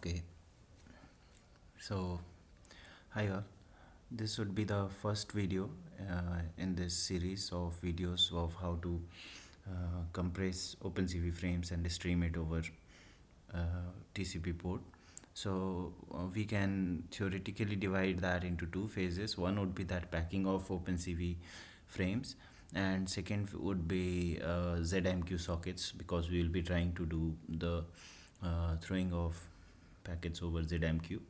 Okay, so hi all. This would be the first video in this series of videos of how to compress OpenCV frames and stream it over TCP port. So we can theoretically divide that into two phases. One would be that packing of OpenCV frames, and second would be ZMQ sockets, because we will be trying to do the throwing of packets over ZMQ.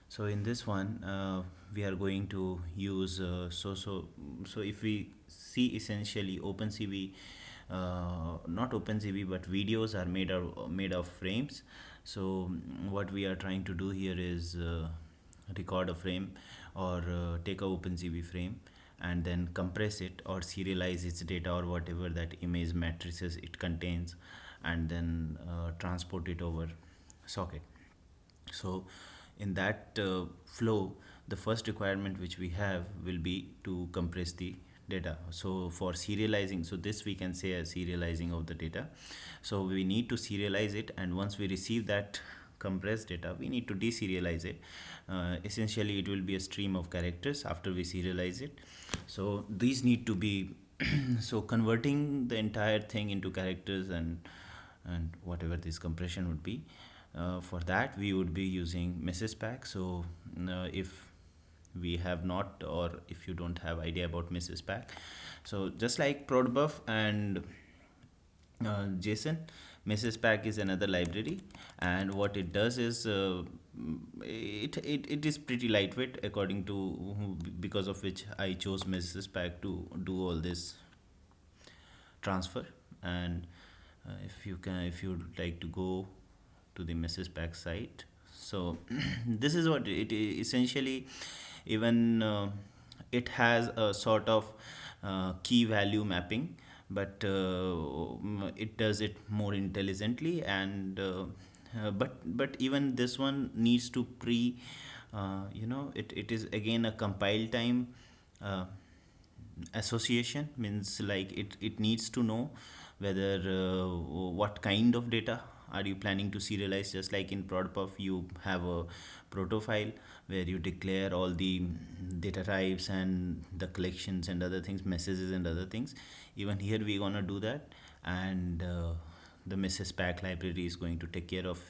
So in this one, we are going to use so if we see essentially OpenCV, not OpenCV but videos are made of frames. So what we are trying to do here is record a frame, or take a OpenCV frame and then compress it or serialize its data or whatever that image matrices it contains, and then transport it over socket. So in that flow, the first requirement which we have will be to compress the data. So for serializing, so this we can say as serializing of the data. So we need to serialize it, and once we receive that compressed data, we need to deserialize it. Essentially it will be a stream of characters after we serialize it. So these need to be so converting the entire thing into characters and whatever this compression would be. For that we would be using MessagePack. So if we have not, or if you don't have idea about MessagePack, so just like Protobuf and JSON, MessagePack is another library, and what it does is it is pretty lightweight, according to because of which I chose MessagePack to do all this transfer. And if you'd like to go to the MessagePack site, so this is what it essentially, even it has a sort of key value mapping, but it does it more intelligently. And but even this one needs to it is again a compile time association, means like it needs to know whether what kind of data are you planning to serialize. Just like in protobuf you have a proto file where you declare all the data types and the collections and other things, messages and other things. Even here we're gonna do that, and the MessagePack library is going to take care of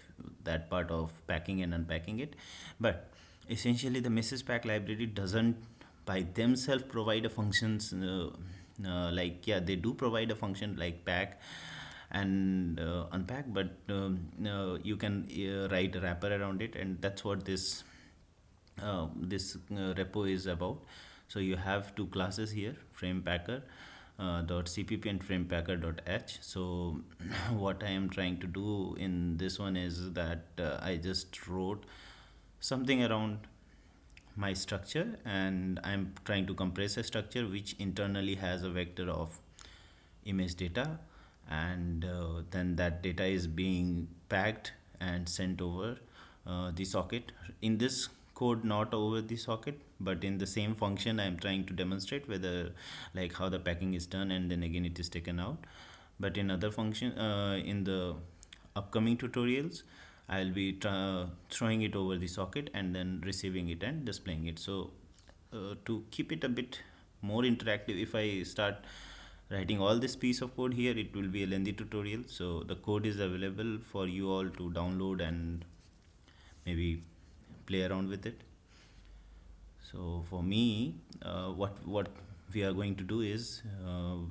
that part of packing and unpacking it. But essentially the MessagePack library doesn't by themselves provide a functions, like, yeah, they do provide a function like pack and unpack, but you can write a wrapper around it, and that's what this repo is about. So you have two classes here, framepacker .cpp and framepacker.h. So what I am trying to do in this one is that I just wrote something around my structure, and I'm trying to compress a structure which internally has a vector of image data, and then that data is being packed and sent over the socket. In this code, not over the socket, but in the same function, I'm trying to demonstrate whether, like, how the packing is done, and then again it is taken out. But in other function, in the upcoming tutorials, I'll be throwing it over the socket and then receiving it and displaying it. So to keep it a bit more interactive, if I start writing all this piece of code here, it will be a lengthy tutorial. So the code is available for you all to download and maybe play around with it. So for me, what we are going to do is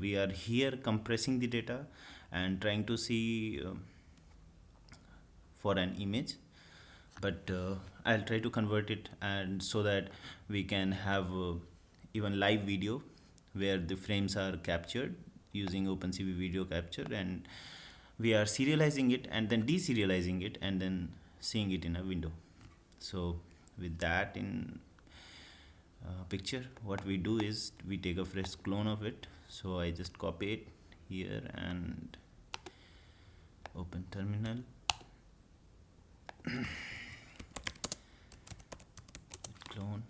we are here compressing the data and trying to see for an image, but I'll try to convert it, and so that we can have even live video where the frames are captured using OpenCV video capture, and we are serializing it and then deserializing it and then seeing it in a window. So with that in picture, what we do is we take a fresh clone of it. So I just copy it here and open terminal. Clone.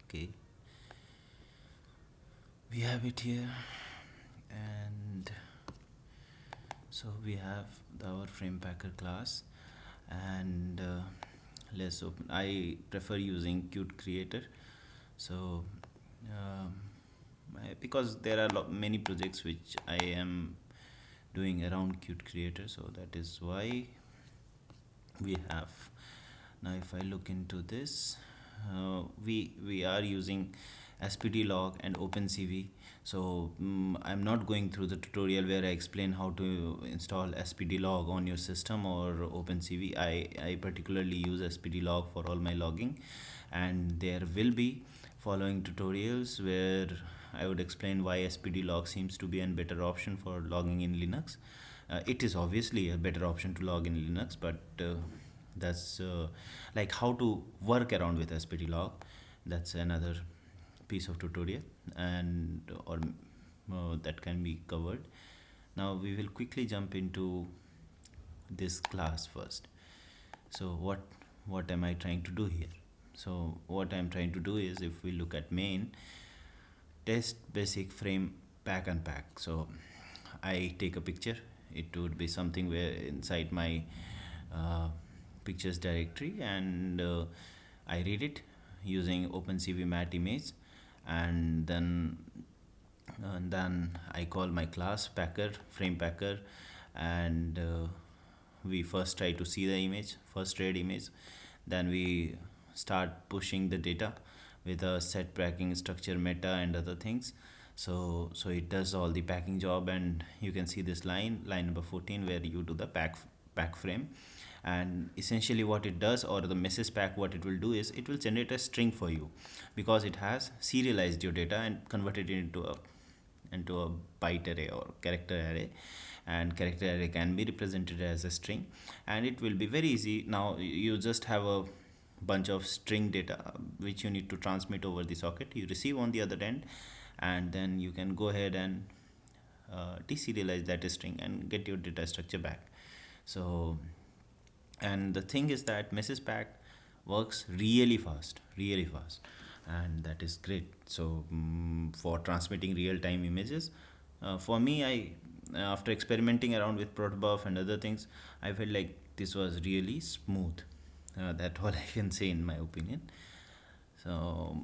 Okay, we have it here, and so we have our frame packer class. and let's open. I prefer using Qt Creator. So um, because there are many projects which I am doing around Qt Creator, so that is why we have. Now if I look into this, we are using SPD log and OpenCV. So I'm not going through the tutorial where I explain how to install SPD log on your system or OpenCV. I particularly use SPD log for all my logging, and there will be following tutorials where I would explain why SPD log seems to be a better option for logging in Linux. It is obviously a better option to log in Linux, but that's like how to work around with SPD log. That's another piece of tutorial, and or that can be covered. Now we will quickly jump into this class first. So what am I trying to do here? So what I'm trying to do is, if we look at main, test basic frame pack unpack. So I take a picture. It would be something where inside my pictures directory, and I read it using OpenCV mat image, and then I call my class packer frame packer, and we first try to see the image, first read image, then we start pushing the data with a set packing structure meta and other things. So it does all the packing job, and you can see this line number 14 where you do the pack frame. And essentially what it does, or the MessagePack, what it will do is it will generate a string for you, because it has serialized your data and converted it into a byte array or character array, and character array can be represented as a string, and it will be very easy. Now you just have a bunch of string data which you need to transmit over the socket you receive on the other end, and then you can go ahead and deserialize that string and get your data structure back. So, and the thing is that MessagePack works really fast, and that is great. So for transmitting real-time images, for me, I after experimenting around with protobuf and other things, I felt like this was really smooth. That's what I can say in my opinion. So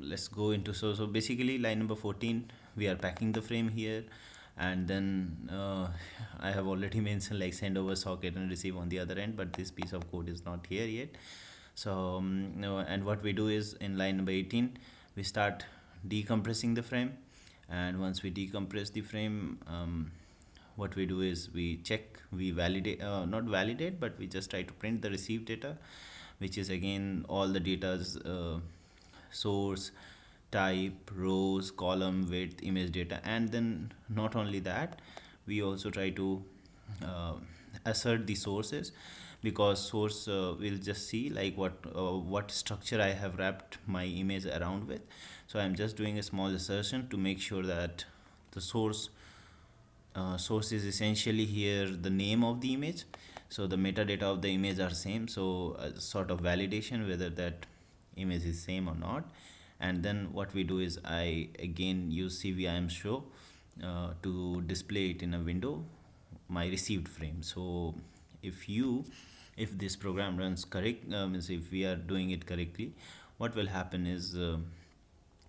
let's go into, so basically line number 14, we are packing the frame here, and then I have already mentioned like send over socket and receive on the other end, but this piece of code is not here yet. So no, and what we do is in line number 18 we start decompressing the frame, and once we decompress the frame, what we do is we check, we validate, not validate, but we just try to print the received data, which is again all the data's source, type, rows, column, width, image data. And then not only that, we also try to assert the sources, because source will just see like what structure I have wrapped my image around with. So I'm just doing a small assertion to make sure that the source is essentially here the name of the image, so the metadata of the image are same, so sort of validation whether that image is same or not. And then what we do is I again use cvim show to display it in a window, my received frame. So if this program runs correct, means if we are doing it correctly, what will happen is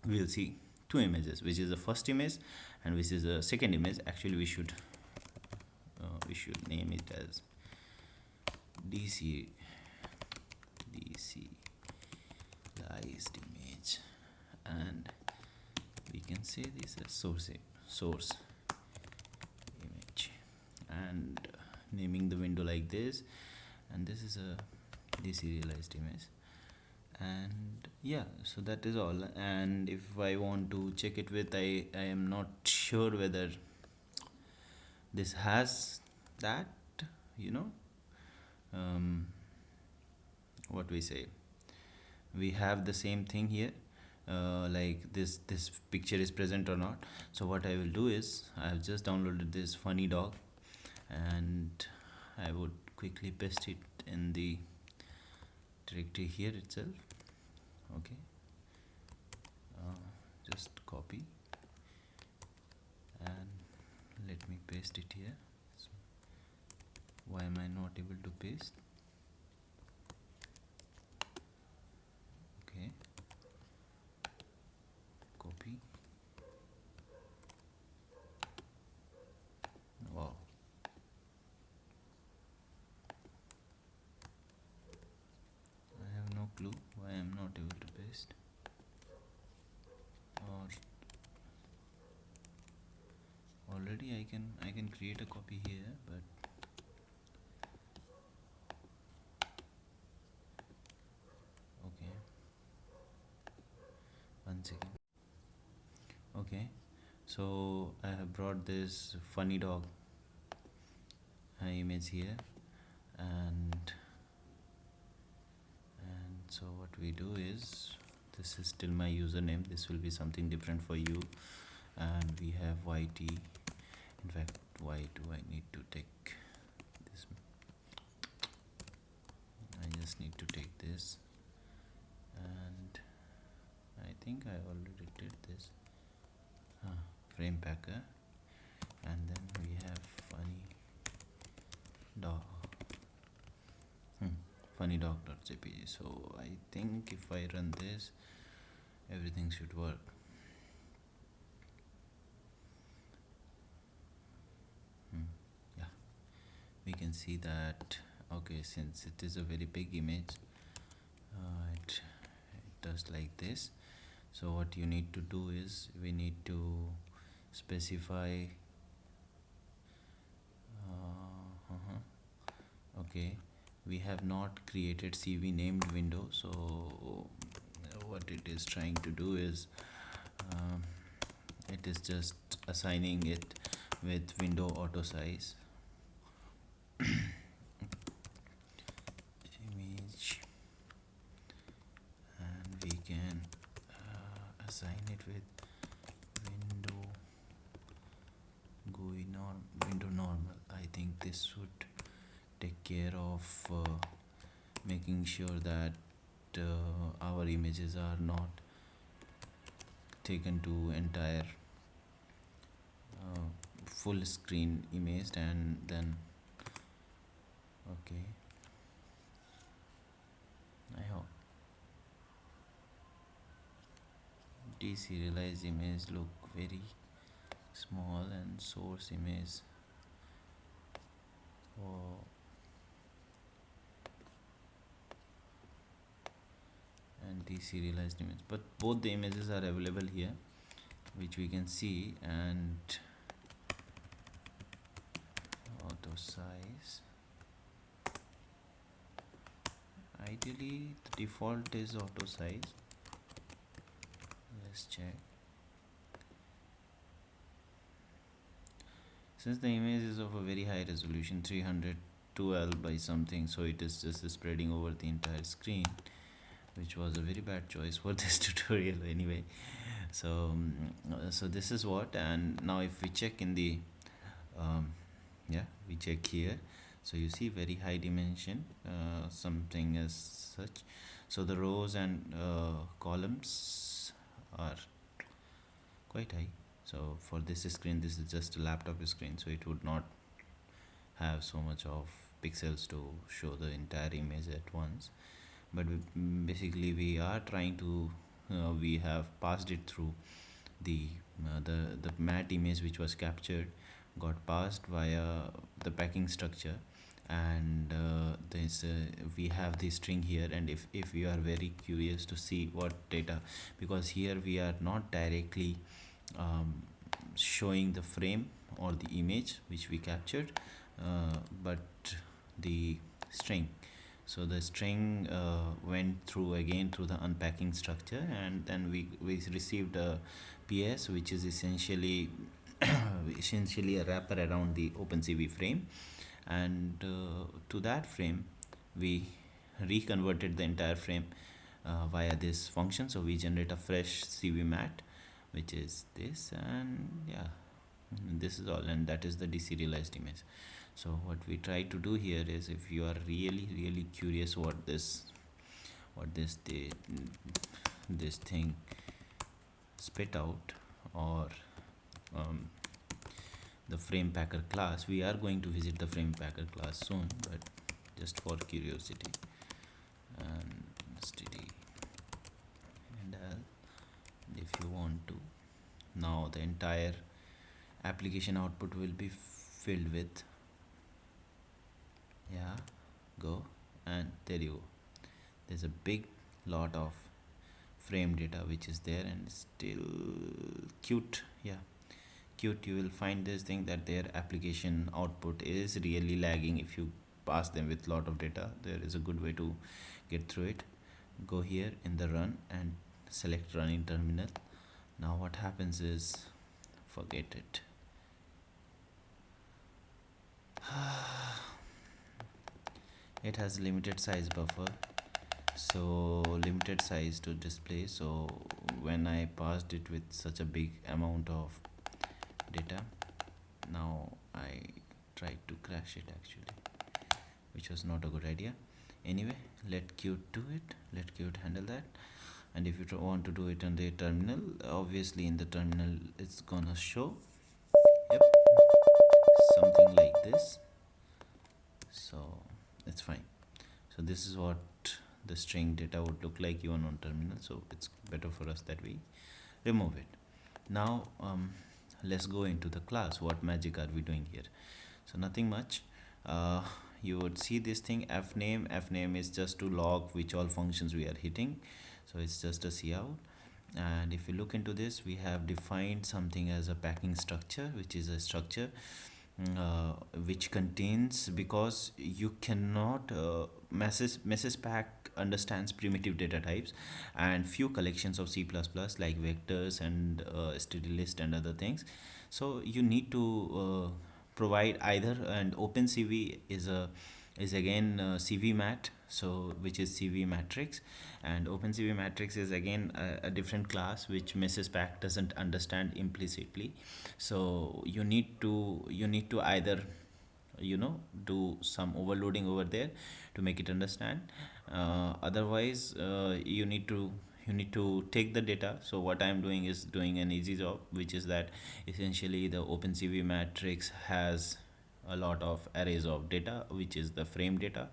we'll see two images, which is the first image and which is the second image. Actually we should name it as dc dc-ized image, and we can say this as source image, and naming the window like this, and this is a deserialized image. And yeah, so that is all. And if I want to check it with, I am not sure whether this has that, you know, what we say, we have the same thing here, like this picture is present or not. So what I will do is I have just downloaded this funny dog, and I would quickly paste it in the directory here itself. Okay, just copy and let me paste it here. So why am I not able to paste? clue why I'm not able to paste. Or already I can create a copy here, but okay, one second. Okay, so I have brought this funny dog image here, and so what we do is, this is still my username, this will be something different for you, and we have YT. In fact, why do I need to take this? I just need to take this, and I think I already did this. Frame packer, and then we have funny dog. Funny dog.jpg. So I think if I run this, everything should work. Yeah, we can see that. Okay, since it is a very big image, it does like this. So what you need to do is, we need to specify okay, we have not created CV named window, so what it is trying to do is, it is just assigning it with window auto size image, and we can assign it with window window normal. I think this should take care of making sure that our images are not taken to entire full screen image, and then okay, I hope de-serialized image look very small, and source image and de-serialized image, but both the images are available here, which we can see. And auto size, ideally the default is auto size. Let's check. Since the image is of a very high resolution, 312 by something, so it is just spreading over the entire screen, which was a very bad choice for this tutorial anyway. So so this is what. And now if we check in the yeah, we check here, so you see very high dimension, something as such. So the rows and columns are quite high. So for this screen, this is just a laptop screen, so it would not have so much of pixels to show the entire image at once. But basically we are trying to we have passed it through the matte image which was captured, got passed via the packing structure, and this we have this string here. And if you are very curious to see what data, because here we are not directly showing the frame or the image which we captured, but the string. So the string went through the unpacking structure, and then we received a PS, which is essentially a wrapper around the OpenCV frame, and to that frame we reconverted the entire frame via this function. So we generate a fresh CV mat, which is this, and yeah, this is all, and that is the de-serialized image. So what we try to do here is, if you are really curious what this thing spit out, or the frame packer class, we are going to visit the frame packer class soon, but just for curiosity, and std and if you want to, now the entire application output will be filled with, yeah, go, and there you go. There's a big lot of frame data which is there, and still cute. Yeah, cute. You will find this thing that their application output is really lagging if you pass them with lot of data. There is a good way to get through it. Go here in the run and select run in terminal. Now what happens is, forget it. It has limited size buffer, so limited size to display. So when I passed it with such a big amount of data, now I tried to crash it actually, which was not a good idea. Anyway, let Qt do it, let Qt handle that. And if you want to do it on the terminal, obviously in the terminal it's gonna show, yep, something like this. So it's fine. So this is what the string data would look like even on terminal, so it's better for us that we remove it. Now let's go into the class. What magic are we doing here? So nothing much. You would see this thing fname. Fname is just to log which all functions we are hitting, so it's just a cout. And if you look into this, we have defined something as a packing structure, which is a structure which contains, because you cannot MessagePack understands primitive data types and few collections of C++ like vectors and std list and other things. So you need to provide either, and OpenCV is again CVMat, so which is CV matrix, and OpenCV matrix is again a different class which MessagePack doesn't understand implicitly. So you need to either do some overloading over there to make it understand. Otherwise you need to take the data. So what I am doing is doing an easy job, which is that essentially the OpenCV matrix has a lot of arrays of data, which is the frame data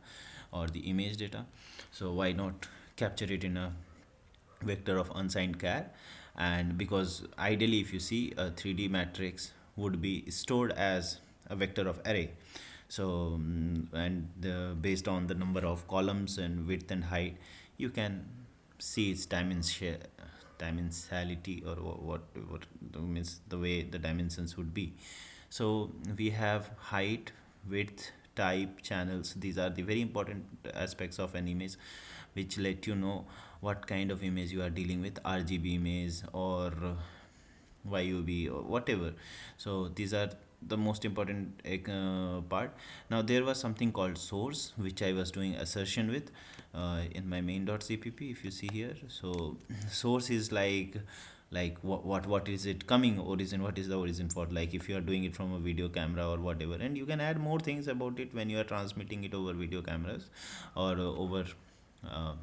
or the image data. So why not capture it in a vector of unsigned char? And because ideally if you see a 3D matrix would be stored as a vector of array, so based on the number of columns and width and height, you can see its dimensionality, or what means the way the dimensions would be. So we have height, width, type, channels. These are the very important aspects of an image, which let you know what kind of image you are dealing with, RGB image or YUV or whatever. So these are the most important part. Now there was something called source, which I was doing assertion with in my main.cpp. If you see here, so source is like what is it coming, origin, what is the origin for, like if you are doing it from a video camera or whatever. And you can add more things about it when you are transmitting it over video cameras or uh,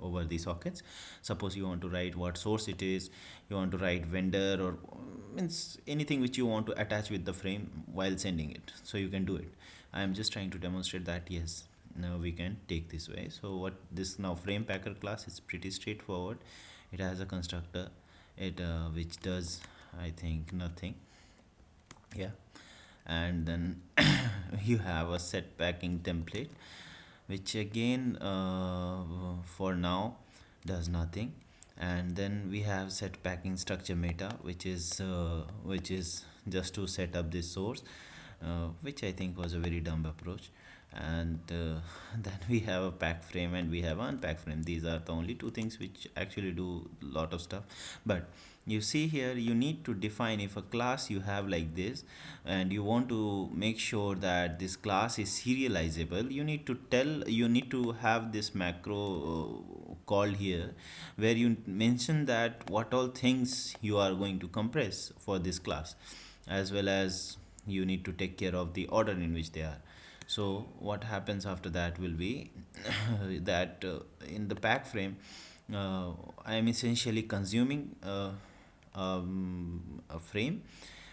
over the sockets. Suppose you want to write what source it is, you want to write vendor, or means anything which you want to attach with the frame while sending it, so you can do it. I am just trying to demonstrate that yes, now we can take this way. So what this now frame packer class is pretty straightforward. It has a constructor, it which does, I think, nothing. Yeah. And then you have a set packing template, which again for now does nothing. And then we have set packing structure meta, which is just to set up this source, which I think was a very dumb approach. And then we have a pack frame and we have unpack frame. These are the only two things which actually do a lot of stuff. But you see here, you need to define, if a class you have like this and you want to make sure that this class is serializable, you need to have this macro called here, where you mention that what all things you are going to compress for this class, as well as you need to take care of the order in which they are. So what happens after that will be that in the pack frame, I am essentially consuming a frame,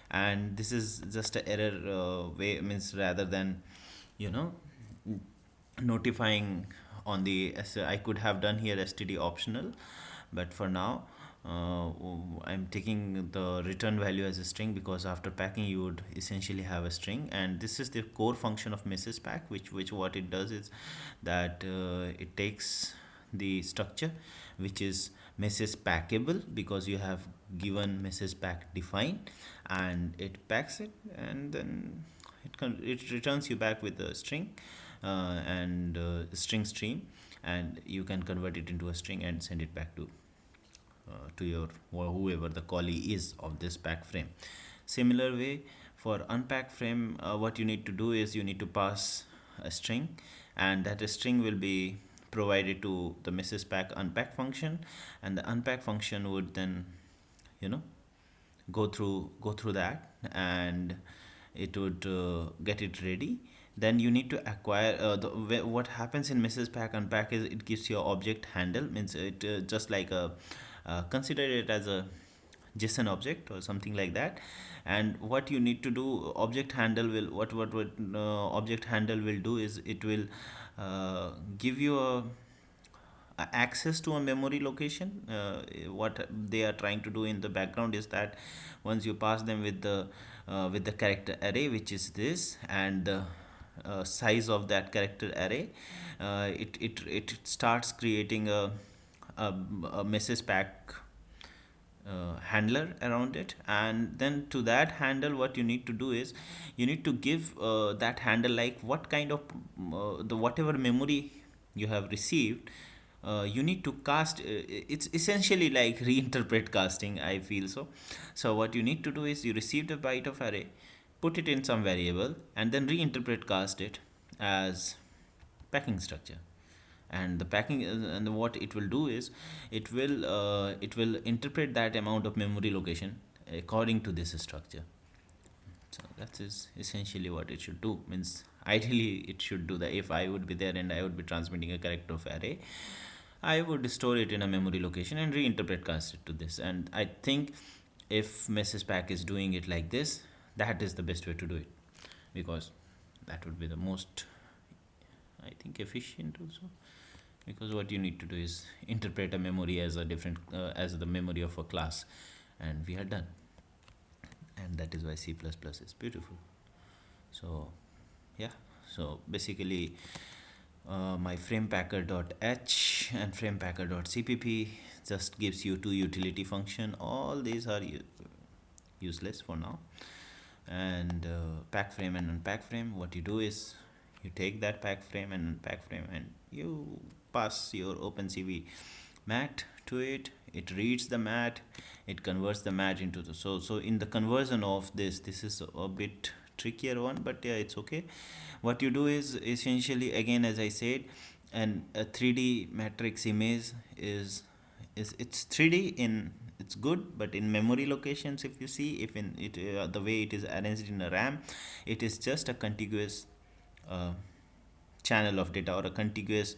and this is just a error way, means rather than you know notifying on the I could have done here std optional, but for now I'm taking the return value as a string, because after packing you would essentially have a string. And this is the core function of MessagePack, which what it does is that it takes the structure, which is message packable, because you have given message pack defined, and it packs it, and then it returns you back with a string, and string stream, and you can convert it into a string and send it back to your whoever the callee is of this pack frame. Similar way, for unpack frame, what you need to do is you need to pass a string, and that string will be provided to the MessagePack unpack function, and the unpack function would then, you know, go through that, and it would get it ready. Then you need to acquire what happens in MessagePack unpack is it gives you an object handle, means it just like a consider it as a JSON object or something like that. And what you need to do, object handle will what object handle will do is it will give you a access to a memory location. What they are trying to do in the background is that once you pass them with the character array, which is this, and the size of that character array, it starts creating a message pack handler around it. And then to that handle, what you need to do is you need to give that handle like what kind of the whatever memory you have received, you need to cast. It's essentially like reinterpret casting, I feel. So what you need to do is you received a byte of array, put it in some variable, and then reinterpret cast it as packing structure. And the packing and what it will do is it will interpret that amount of memory location according to this structure. So that is essentially what it should do. Means ideally it should do that. If I would be there and I would be transmitting a character of array, I would store it in a memory location and reinterpret cast it to this. And I think if MessagePack is doing it like this, that is the best way to do it, because that would be the most, I think, efficient also. Because what you need to do is interpret a memory as a different as the memory of a class, and we are done. And that is why C++ is beautiful. So yeah, so basically my framepacker.h and framepacker.cpp just gives you two utility function. All these are useless for now. And pack frame and unpack frame, what you do is you take that pack frame and unpack frame and you pass your OpenCV mat to it. It reads the mat, it converts the mat into the so in the conversion of this is a bit trickier one, but yeah, it's okay. What you do is essentially, again, as I said, and a 3D matrix image is it's 3D in, it's good, but in memory locations, if you see, if in it the way it is arranged in a RAM, it is just a contiguous channel of data or a contiguous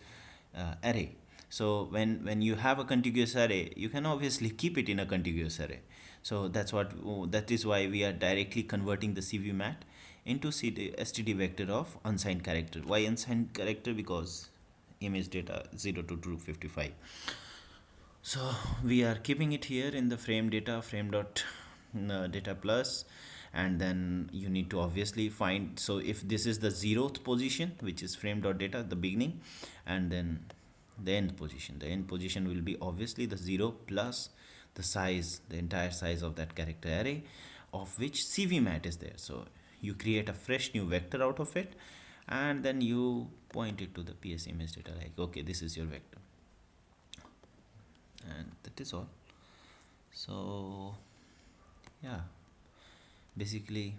array. So when you have a contiguous array, you can obviously keep it in a contiguous array. So that is why we are directly converting the CV mat into std vector of unsigned character. Why unsigned character? Because image data 0 to 255. So we are keeping it here in the frame data, frame dot data plus, and then you need to obviously find, so if this is the 0th position, which is frame dot data, the beginning, and then the end position will be obviously the 0 plus the size, the entire size of that character array, of which CV mat is there. So you create a fresh new vector out of it, and then you point it to the PS image data like, okay, this is your vector, and that is all. So yeah, basically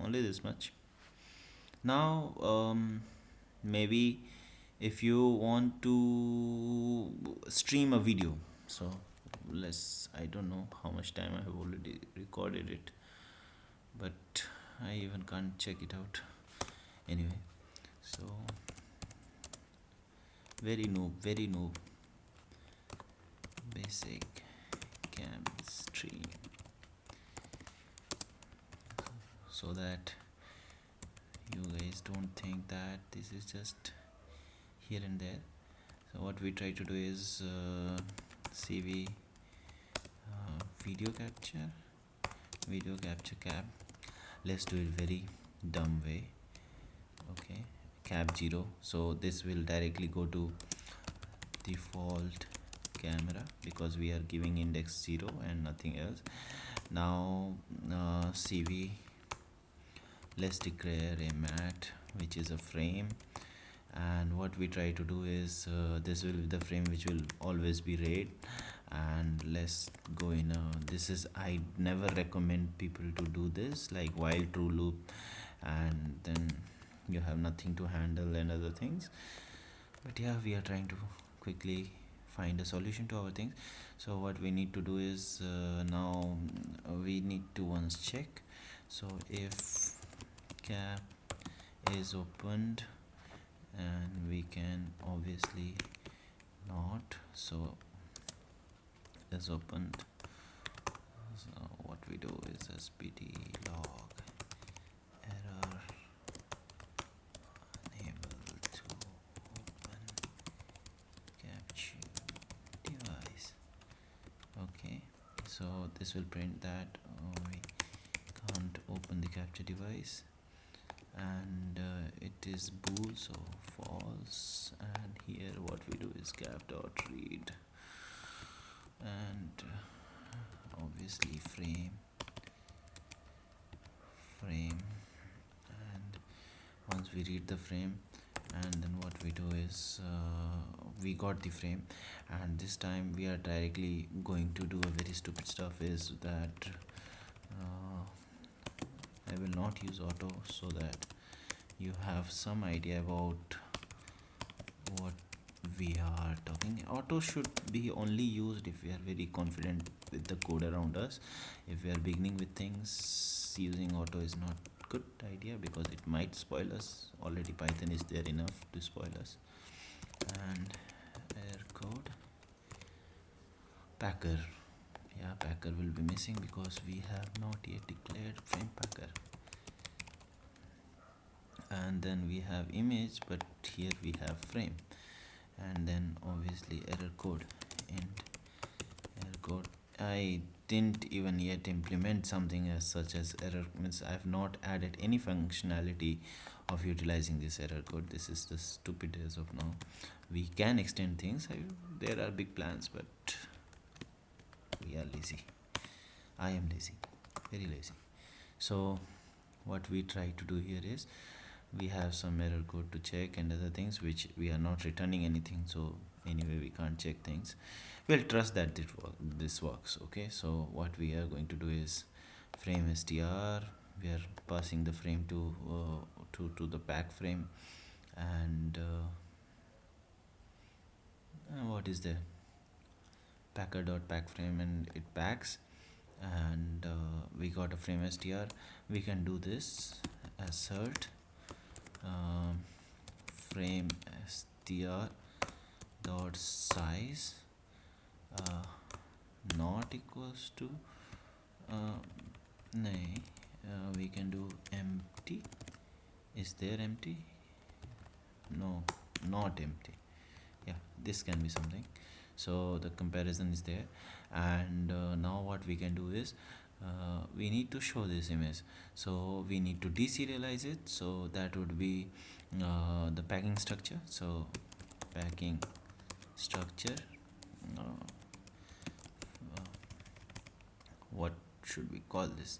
only this much. Now maybe if you want to stream a video, so I don't know how much time I have already recorded it, but I even can't check it out anyway. So very noob basic cam stream, so that you guys don't think that this is just here and there. So what we try to do is CV video capture cab. Let's do it very dumb way. Okay, cab 0. So this will directly go to default camera because we are giving index 0 and nothing else. Now CV, let's declare a mat which is a frame, and what we try to do is this will be the frame which will always be red. And let's go in this is, I never recommend people to do this like while true loop, and then you have nothing to handle and other things. But yeah, we are trying to quickly find a solution to our things. So what we need to do is now we need to once check. So if cap is opened, and we can obviously not, so is opened. So what we do is spt log error unable to open capture device. Okay, so this will print that we can't open the capture device, and it is bool, so false. And here what we do is cap dot read, and obviously frame, and once we read the frame, and then what we do is we got the frame, and this time we are directly going to do a very stupid stuff, is that I will not use auto, so that you have some idea about what we are talking. Auto should be only used if we are very confident with the code around us. If we are beginning with things, using auto is not good idea because it might spoil us. Already Python is there enough to spoil us. And error code packer, yeah, packer will be missing because we have not yet declared frame packer. And then we have image, but here we have frame. And then obviously error code, and error code, I didn't even yet implement something as such as error, means I have not added any functionality of utilizing this error code. This is the stupid as of now. We can extend things, there are big plans, but we are lazy. I am lazy, very lazy. So what we try to do here is we have some error code to check and other things, which we are not returning anything, so anyway we can't check things. We'll trust that this works. Okay, so what we are going to do is frame str, we are passing the frame to the pack frame, and what is there, packer dot pack frame, and it packs, and we got a frame str. We can do this assert frame str dot size not equals to we can do empty. Is there empty? No, not empty. Yeah, this can be something. So the comparison is there, and now what we can do is we need to show this image, so we need to deserialize it. So that would be the packing structure. So packing structure, what should we call this?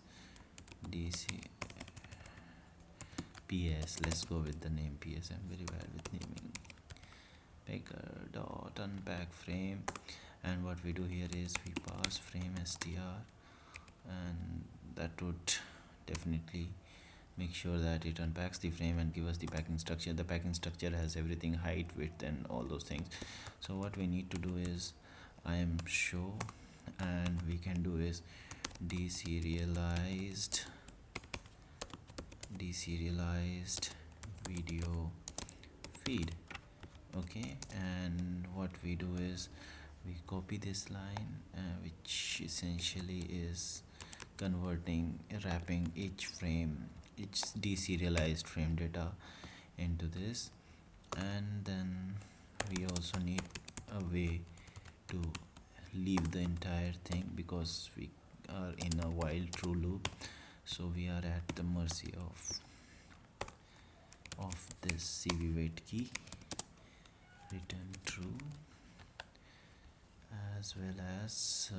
PS, let's go with the name PS. I'm very bad with naming. Packer dot unpack frame, and what we do here is we pass frame str, and that would definitely make sure that it unpacks the frame and give us the packing structure. The packing structure has everything, height, width, and all those things. So what we need to do is I am show, and we can do is de-serialized video feed. Okay, and what we do is we copy this line, which essentially is wrapping each de-serialized frame data into this. And then we also need a way to leave the entire thing, because we are in a while true loop, so we are at the mercy of this CV wait key. Return true, as well as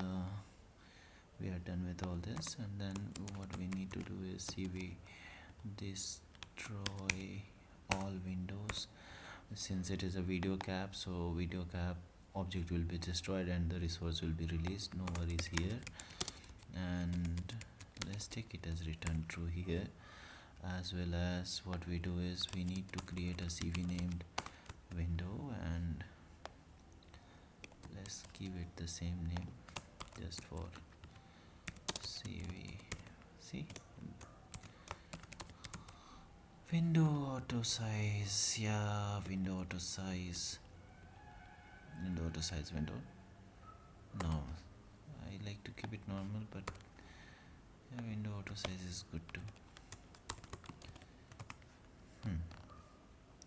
we are done with all this, and then what we need to do is cv destroy all windows. Since it is a video cap, so video cap object will be destroyed and the resource will be released, no worries here. And let's take it as return true here. As well as what we do is we need to create a cv named window, and let's give it the same name just for cv. See, window auto size, yeah, window auto size window. No, I like to keep it normal, but yeah, window auto size is good too.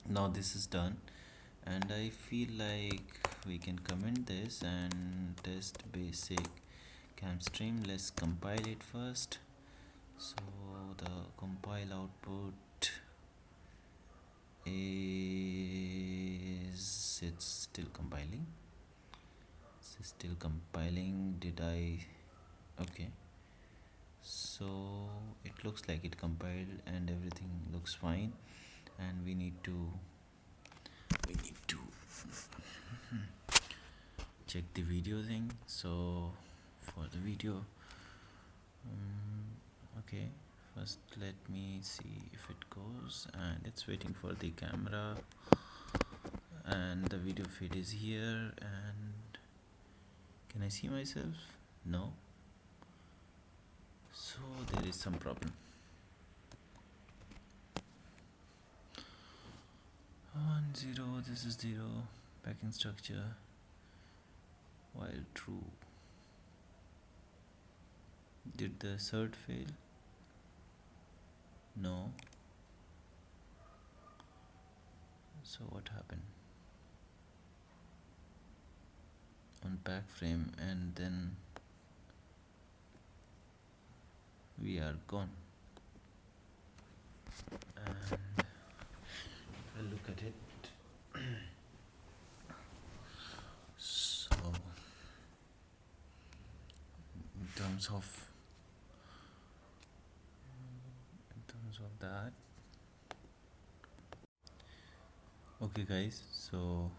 Now this is done, and I feel like we can comment this and test basic cam stream. Let's compile it first. So the compile output is, it's still compiling. Did I, okay, so it looks like it compiled and everything looks fine, and we need to check the video thing. So for the video, okay, first let me see if it goes, and it's waiting for the camera, and the video feed is here. And can I see myself? No, so there is some problem. 1 0, this is 0, packing structure while true. Did the cert fail? No. So what happened? Unpack frame, and then we are gone. And I'll look at it. So in terms of that, okay guys, so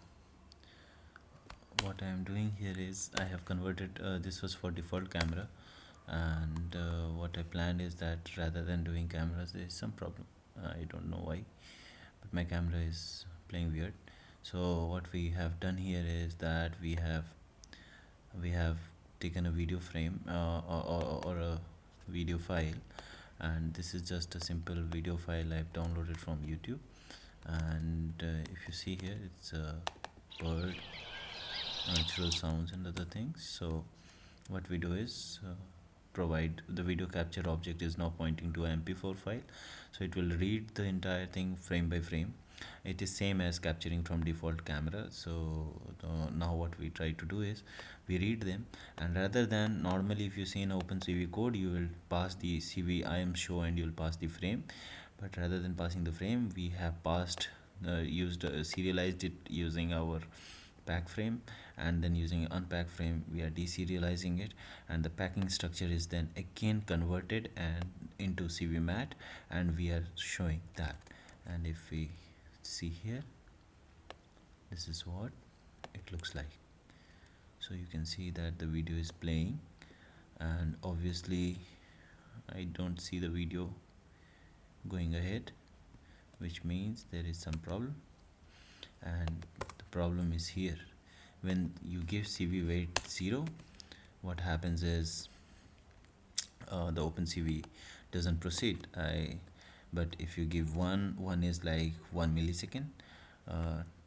what I am doing here is I have converted, this was for default camera, and what I planned is that rather than doing cameras, there is some problem. I don't know why, but my camera is playing weird. So what we have done here is that we have taken a video frame, or a video file, and this is just a simple video file I've downloaded from YouTube. And if you see here, it's a bird, natural sounds and other things. So what we do is provide the video capture object is now pointing to a mp4 file, so it will read the entire thing frame by frame. It is same as capturing from default camera. So now what we try to do is we read them, and rather than normally if you see in OpenCV code, you will pass the cv im show and you'll pass the frame, but rather than passing the frame, we have passed serialized it using our pack frame, and then using unpack frame we are de-serializing it, and the packing structure is then again converted and into cvmat, and we are showing that. And if we see here, this is what it looks like. So you can see that the video is playing, and obviously I don't see the video going ahead, which means there is some problem. And the problem is here, when you give cv weight 0, what happens is the OpenCV doesn't proceed. But if you give 1 is like 1 millisecond,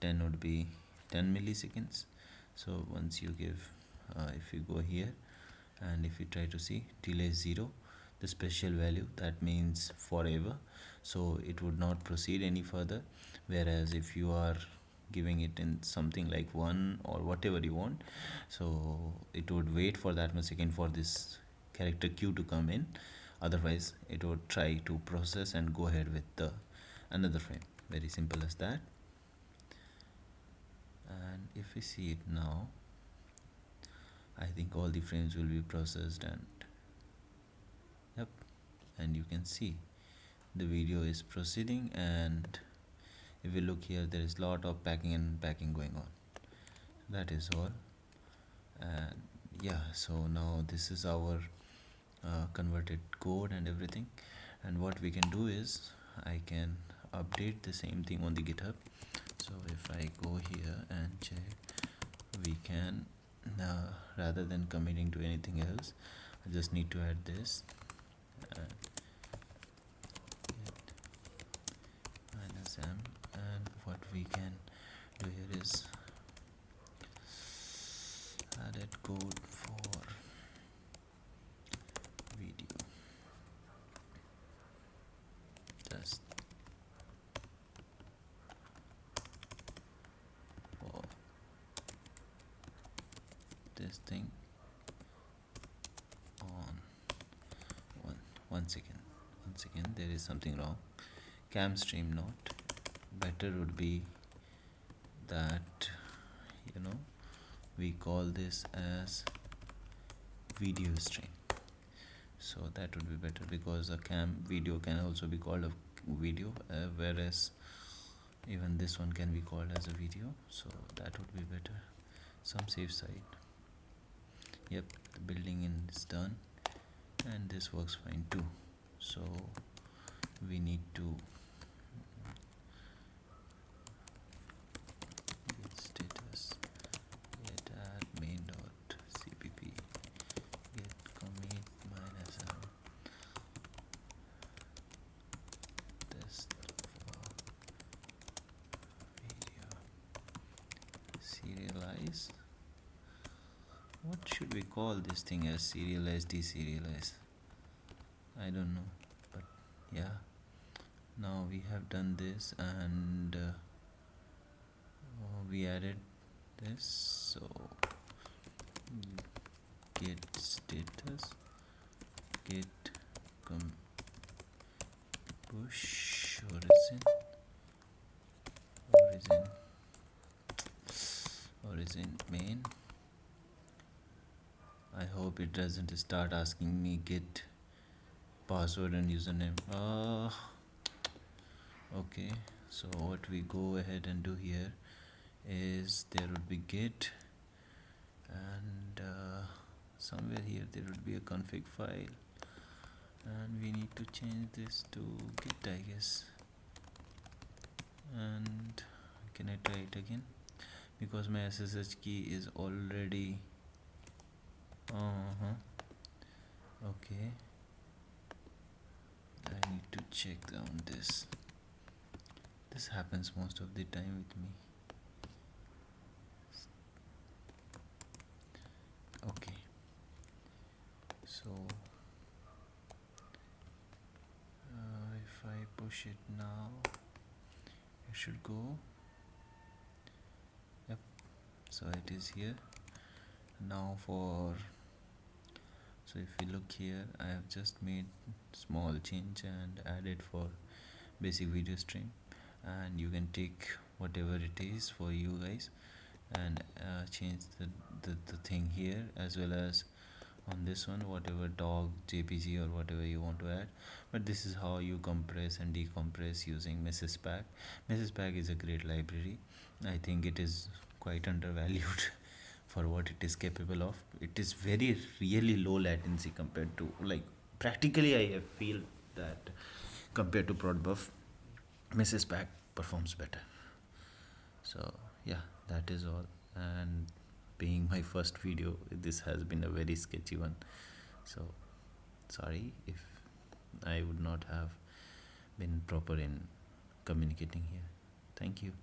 10 would be 10 milliseconds. So once you give, if you go here and if you try to see delay 0, the special value, that means forever, so it would not proceed any further. Whereas if you are giving it in something like 1 or whatever you want, so it would wait for that much second for this character q to come in, otherwise it would try to process and go ahead with the another frame. Very simple as that. And if we see it now, I think all the frames will be processed, and yep, and you can see the video is proceeding. And if you look here, there is lot of packing and packing going on. That is all. And yeah, so now this is our converted code and everything. And what we can do is I can update the same thing on the GitHub. So if I go here and check, we can rather than committing to anything else, I just need to add this and git -m. And what we can do here is added code for video, just for this thing on once again there is something wrong. Cam stream not, better would be that, you know, we call this as video stream. So that would be better, because a cam video can also be called a video, whereas even this one can be called as a video. So that would be better, some safe side. Yep, the building is done, and this works fine too. So we need to get status, get add main.cpp, get commit -m, test for video, serialize. What should we call this thing as? Serialize, de-serialize? I don't know, but yeah, now we have done this, and we added this. So get status, get push origin main. I hope it doesn't start asking me get password and username. Okay, so what we go ahead and do here is there would be git, and somewhere here there would be a config file, and we need to change this to git, I guess. And can I try it again? Because my SSH key is already okay, I need to check down this. This happens most of the time with me. Okay, so if I push it now, it should go. Yep, so it is here now. So if you look here, I have just made small change and added for basic video stream, and you can take whatever it is for you guys and change the thing here, as well as on this one, whatever dog jpg or whatever you want to add. But this is how you compress and decompress using MessagePack. MessagePack is a great library. I think it is quite undervalued for what it is capable of. It is very really low latency compared to, like, practically I feel that compared to Prodbuff, MessagePack performs better. So yeah, that is all. And being my first video, this has been a very sketchy one, so sorry if I would not have been proper in communicating here. Thank you.